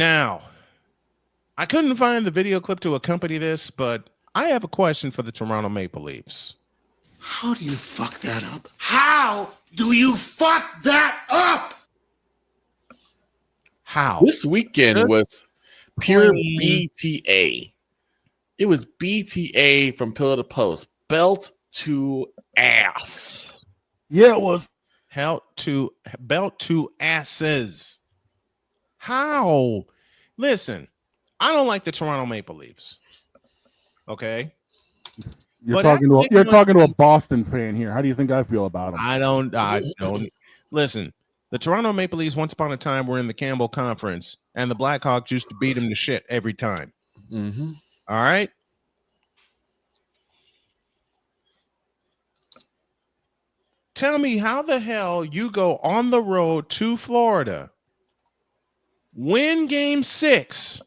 Now, I couldn't find the video clip to accompany this, but I have a question for the Toronto Maple Leafs. How do you fuck that up? How do you fuck that up? How? This weekend was pure BTA. It was BTA from pillar to post, belt to ass. Yeah, it was. Belt to asses. How? Listen, I don't like the Toronto Maple Leafs. Okay. You're talking to a Boston fan here. How do you think I feel about them? I don't listen. The Toronto Maple Leafs once upon a time were in the Campbell Conference, and the Blackhawks used to beat them to shit every time. Mm-hmm. All right. Tell me how the hell you go on the road to Florida, win game 6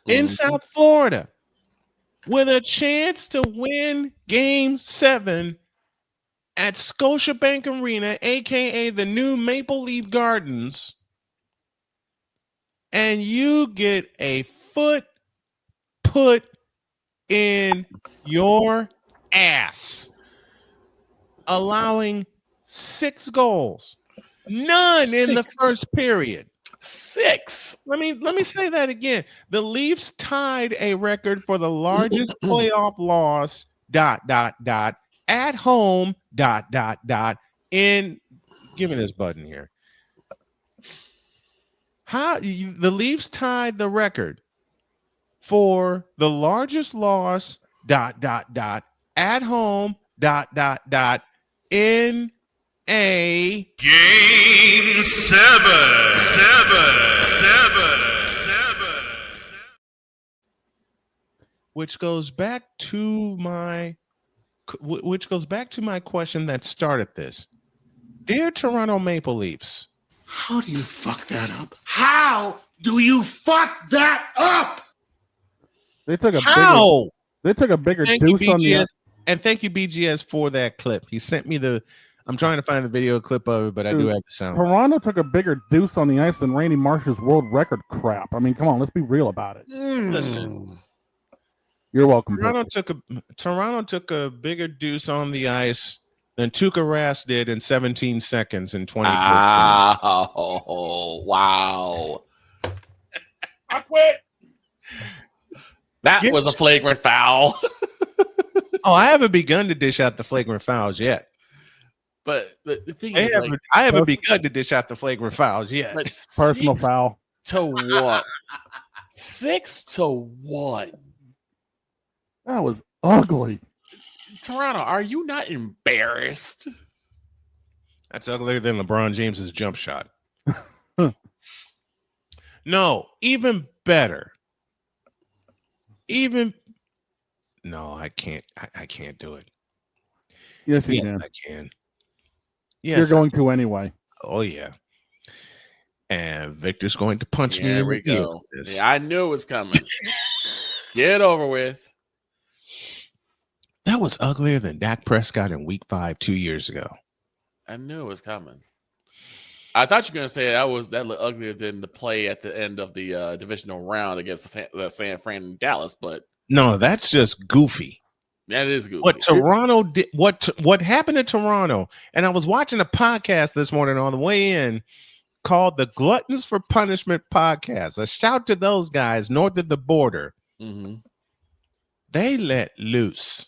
in South Florida, with a chance to win game 7 at Scotiabank Arena, aka the new Maple Leaf Gardens, and you get a foot put in your ass, allowing 6 goals, none in the first period. 6. Let me say that again. The Leafs tied a record for the largest playoff loss. ... At home. ... In give me this button here. The Leafs tied the record for the largest loss. ... At home. ... In a Game 7. Which goes back to my question that started this. Dear Toronto Maple Leafs, how do you fuck that up? How do you fuck that up? They took a bigger thank deuce you, on the. And thank you, BGS, for that clip. He sent me I'm trying to find the video clip of it, but I do have the sound. Toronto took a bigger deuce on the ice than Randy Marsh's world record crap. I mean, come on, let's be real about it. Listen, you're welcome. Toronto took a bigger deuce on the ice than Tuukka Rask did in 17 seconds in 2014. Oh, wow. I quit. That was a flagrant foul. Oh, I haven't begun to dish out the flagrant fouls yet. But the thing is, I haven't begun to dish out the flagrant fouls yet. Personal foul. To what? 6-1. That was ugly. Toronto, are you not embarrassed? That's uglier than LeBron James's jump shot. No, even better. No, I can't. I can't do it. Yes, you can. I can. Yes, you're going to anyway. Oh yeah. And Victor's going to punch me. There we go. Yeah, I knew it was coming. Get it over with. That was uglier than Dak Prescott in Week 5 2 years ago. I knew it was coming. I thought you were going to say that looked uglier than the play at the end of the divisional round against the San Fran and Dallas, but no, that's just goofy. That is goofy. What Toronto did, what happened to Toronto? And I was watching a podcast this morning on the way in called the Gluttons for Punishment podcast. A shout to those guys north of the border. Mm-hmm. They let loose.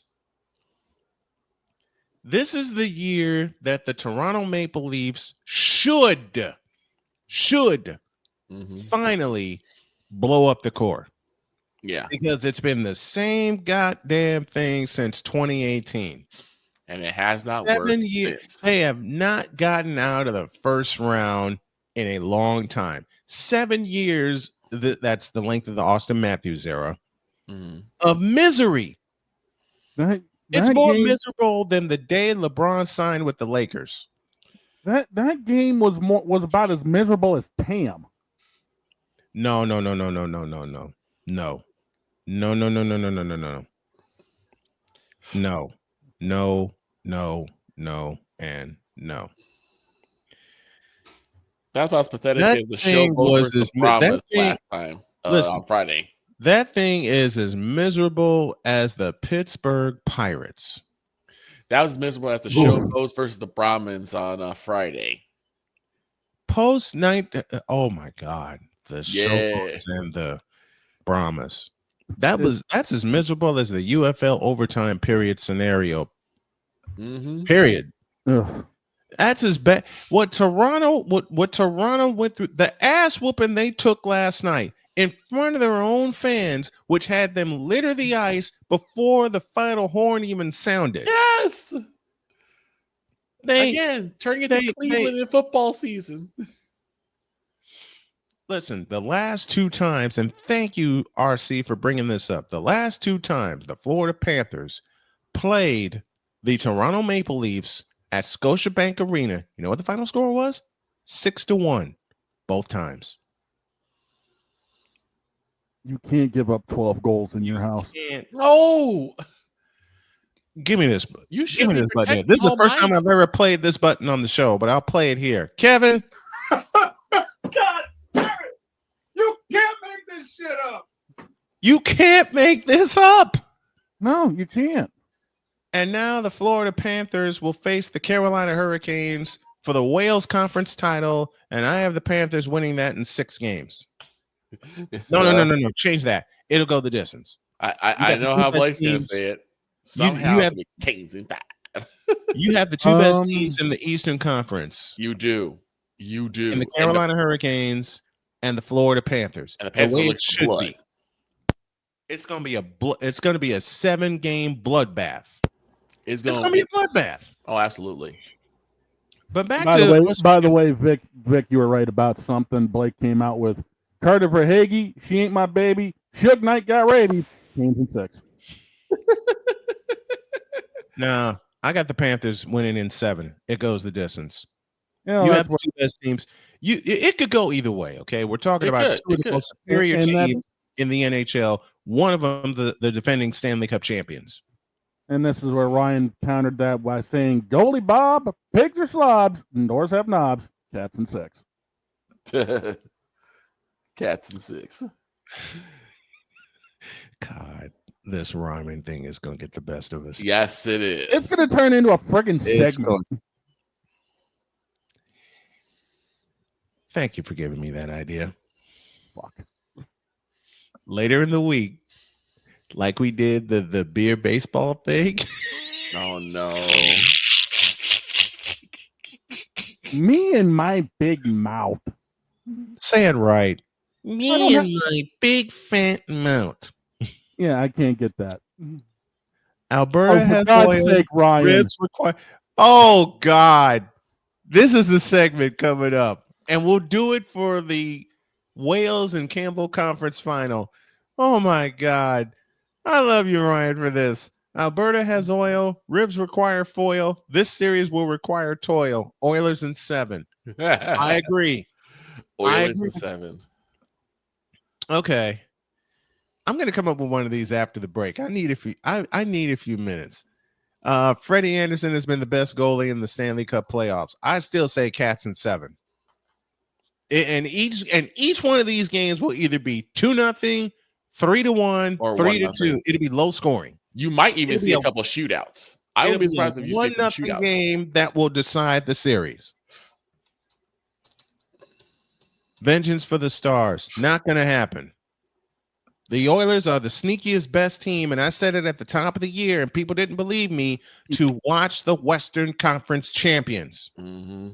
This is the year that the Toronto Maple Leafs should finally blow up the core. Yeah. Because it's been the same goddamn thing since 2018. And it has not 7 years. Since. They have not gotten out of the first round in a long time. 7 years, that's the length of the Austin Matthews era, of misery. It's more miserable than the day LeBron signed with the Lakers. That game was about as miserable as TAM. No, and no. That's what's pathetic. Is the show goes versus the promise last time. Listen, on Friday. that thing is as miserable as the Pittsburgh Pirates. That was miserable as the show Post versus the Brahmins on Friday. Post night. Oh my God, the show Yeah. and the Brahmas. That's as miserable as the UFL overtime period scenario. Mm-hmm. Period. Ugh. That's as bad. What Toronto went through, the ass whooping they took last night in front of their own fans, which had them litter the ice before the final horn even sounded. Yes. They Again, turning into Cleveland in football season. Listen, the last two times, and thank you, RC, for bringing this up. The last two times the Florida Panthers played the Toronto Maple Leafs at Scotiabank Arena, you know what the final score was? 6-1, both times. You can't give up 12 goals in your house. No. Give me this. You Give should me be this button. protecting This is the home first time ice. I've ever played this button on the show, but I'll play it here. Kevin. God damn it! You can't make this shit up. You can't make this up. No, you can't. And now the Florida Panthers will face the Carolina Hurricanes for the Wales Conference title, and I have the Panthers winning that in 6 games. No. Change that. It'll go the distance. I know how Blake's going to say it. Somehow it's going to be Kings in 5. You have the two best teams in the Eastern Conference. You do. In the Carolina Hurricanes and the Florida Panthers. And the Panthers way look it should blood. be. It's going to be a 7-game bloodbath. It's going to be a bloodbath. Oh, absolutely. But back by the way, Vic, you were right about something. Blake came out with Carter Verhaeghe. She ain't my baby. Suge Knight got ready. Games in 6. No, I got the Panthers winning in 7. It goes the distance. You You have the two best teams. It could go either way. Okay, we're talking about two of the most superior teams in the NHL. One of them, the defending Stanley Cup champions. And this is where Ryan countered that by saying, "Goalie Bob, pigs are slobs, and doors have knobs. Cats in 6." Cats in 6. God, this rhyming thing is going to get the best of us. Yes, it is. It's going to turn into a friggin' segment. Thank you for giving me that idea. Fuck. Later in the week, like we did the beer baseball thing. Oh, no. Me and my big mouth. Say it right. Me and my big fat mouth. Yeah, I can't get that. Alberta has for God's oil, sake, Ryan. ribs required. Oh, God. This is the segment coming up. And we'll do it for the Wales and Campbell Conference Final. Oh, my God. I love you, Ryan, for this. Alberta has oil. Ribs require foil. This series will require toil. Oilers in 7. I agree. Oilers in 7. Okay. I'm going to come up with one of these after the break. I need a few minutes. Freddie Anderson has been the best goalie in the Stanley Cup playoffs. I still say Cats in 7. And each one of these games will either be 2-0, 3-1, or 3-2. It'll be low scoring. You might even see a couple of shootouts. I would be surprised if you see some shootouts. Game that will decide the series. Vengeance for the Stars. Not going to happen. The Oilers are the sneakiest best team, and I said it at the top of the year, and people didn't believe me, to watch the Western Conference champions. Mm-hmm.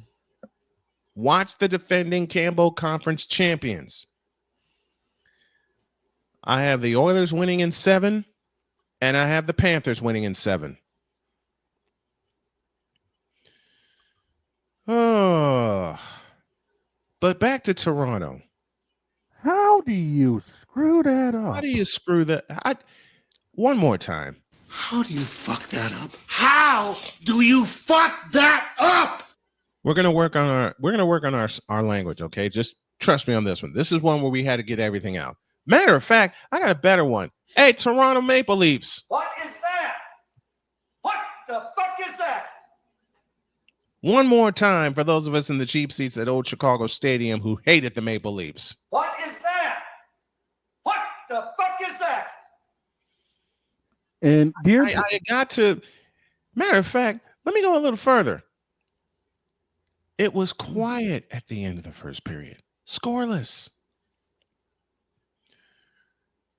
Watch the defending Campbell Conference champions. I have the Oilers winning in 7, and I have the Panthers winning in 7. Oh. But back to Toronto. How do you screw that up? How do you screw that? One more time. How do you fuck that up? How do you fuck that up? We're gonna work on our language, okay? Just trust me on this one. This is one where we had to get everything out. Matter of fact, I got a better one. Hey, Toronto Maple Leafs. What is that? What the fuck is that? One more time for those of us in the cheap seats at Old Chicago Stadium who hated the Maple Leafs. What is that? the fuck is that? And dear, I got to. Matter of fact, let me go a little further. It was quiet at the end of the first period, scoreless.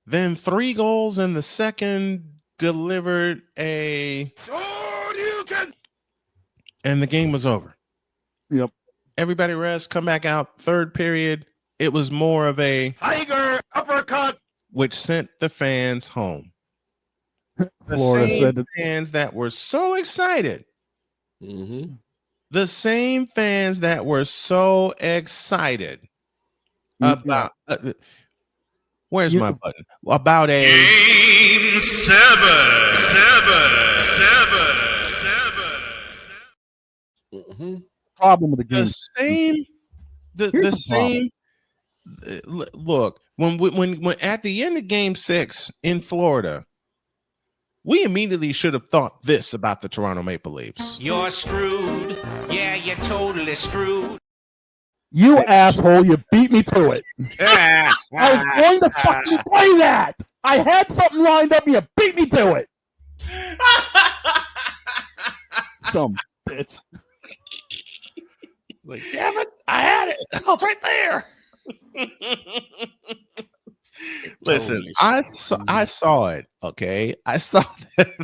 Then 3 goals in the second delivered a, and the game was over. yep, Everybody rest, come back out. Third period, it was more of a Tiger uppercut. which sent the fans home. The Florida same said that, fans that were so excited. Mm-hmm. The same fans that were so excited about where's my button? About a Game 7. Mm-hmm. problem with the game. the same the Here's the same look when at the end of game 6 in Florida, we immediately should have thought this about the Toronto Maple Leafs. You're screwed. Yeah, you're totally screwed. You asshole, you beat me to it. I was going to fucking play that. I had something lined up and you beat me to it. Some bitch. Like, damn it, I had it. I was right there. Listen, I saw it, okay? I saw that.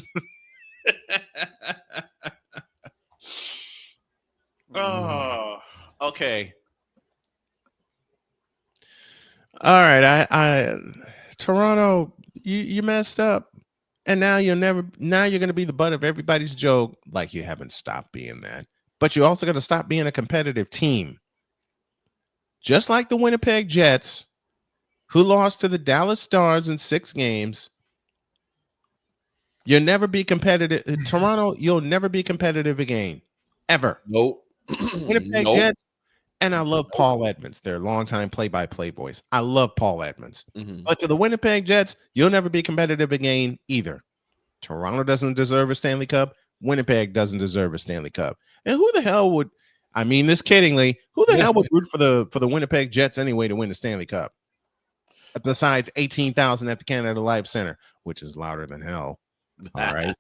Oh, okay. All right, I Toronto, you messed up. And now you're going to be the butt of everybody's joke, like you haven't stopped being that. But you're also going to stop being a competitive team. Just like the Winnipeg Jets, who lost to the Dallas Stars in 6 games. You'll never be competitive. In Toronto, you'll never be competitive again. Ever. Nope. Winnipeg Jets. And I love Paul Edmonds, their longtime play-by-play voice. I love Paul Edmonds. Mm-hmm. But to the Winnipeg Jets, you'll never be competitive again either. Toronto doesn't deserve a Stanley Cup. Winnipeg doesn't deserve a Stanley Cup. And who the hell would, I mean this kiddingly, who the hell would root for the Winnipeg Jets anyway to win the Stanley Cup? Besides 18,000 at the Canada Life Center, which is louder than hell. All right.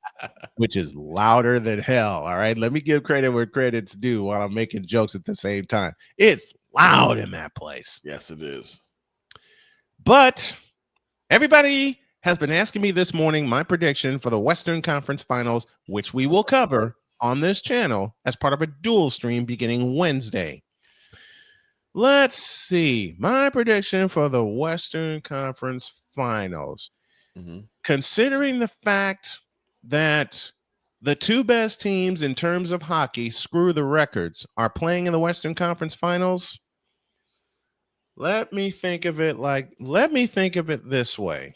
Which is louder than hell. All right. Let me give credit where credit's due while I'm making jokes at the same time. It's loud in that place. Yes, it is. But everybody has been asking me this morning my prediction for the Western Conference Finals, which we will cover on this channel as part of a dual stream beginning Wednesday. Let's see. My prediction for the Western Conference Finals. Mm-hmm. Considering the fact that the 2 best teams in terms of hockey, screw the records, are playing in the Western Conference Finals, let me think of it this way.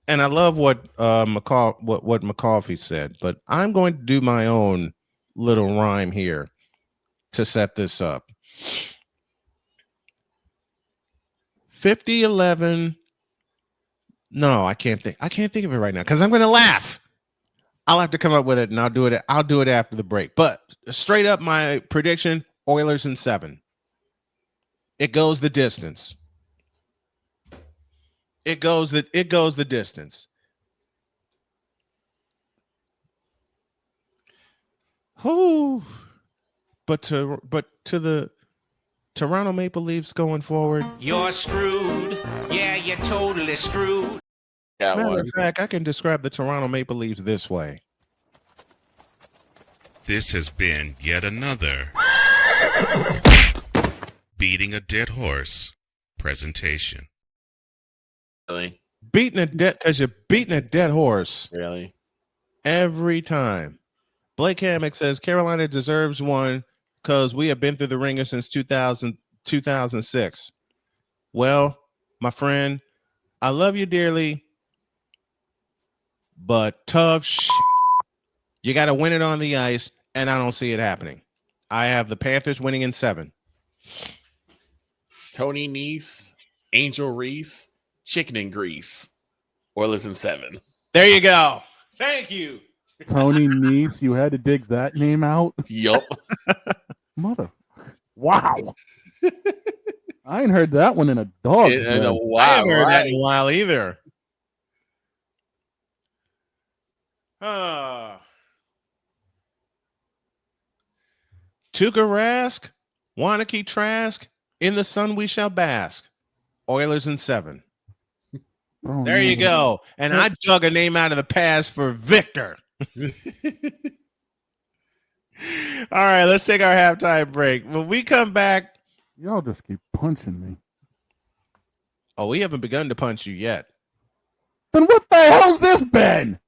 And I love what McCarthy said, but I'm going to do my own little rhyme here to set this up. 50-11. No, I can't think of it right now because I'm going to laugh. I'll have to come up with it and I'll do it after the break. But straight up, my prediction: Oilers in 7. It goes the distance. It goes the distance. Oh, but to the Toronto Maple Leafs going forward. You're screwed. Yeah, you're totally screwed. Matter of fact, I can describe the Toronto Maple Leafs this way. This has been yet another Beating a Dead Horse presentation. Really? Because you're beating a dead horse. Really? Every time. Blake Hammock says Carolina deserves one because we have been through the ringer since 2006. Well, my friend, I love you dearly, but tough shit. You got to win it on the ice, and I don't see it happening. I have the Panthers winning in 7. Tony Nese, Angel Reese, Chicken and Grease, Oilers in 7. There you go. Thank you. Tony Nese, you had to dig that name out? Yup. Mother. Wow. I ain't heard that one in a dog's In a day. while, I haven't heard that right? in a while either. Tuukka Rask, Wanakee Trask, in the sun we shall bask. Oilers in 7. Oh, There you go. And I dug a name out of the past for Victor. All right, let's take our halftime break. When we come back, y'all just keep punching me. Oh, we haven't begun to punch you yet. Then what the hell's this been?